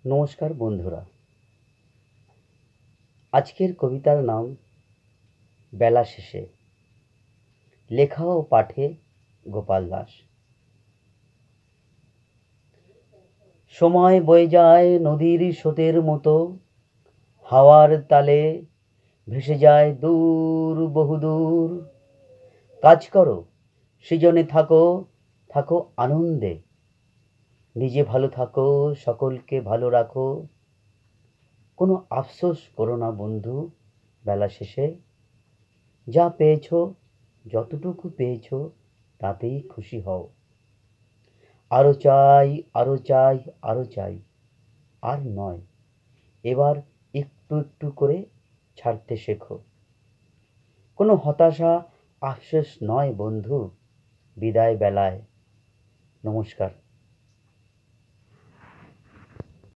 নমস্কার বন্ধুরা। আজকের কবিতার নাম বেলা শেষে। লেখা ও পাঠে গোপাল দাস। সময় বয়ে যায় নদীর স্রোতের মতো, হাওয়ার তালে ভেসে যায় দূর বহুদূর। কাজ করো, সৃজনে থাকো, থাকো আনন্দে। নিজে ভালো থাকো, সকলকে ভালো রাখো। কোনো আফসোস করো না বন্ধু বেলা শেষে। যা পেয়েছো, যতটুকু পেয়েছো তাতেই খুশি হও। আরো চাই, আরো চাই, আরো চাই, আর নয়। এবার একটু একটু করে ছাড়তে শেখো। কোনো হতাশা আফসোস নয় বন্ধু বিদায় বেলায়। নমস্কার।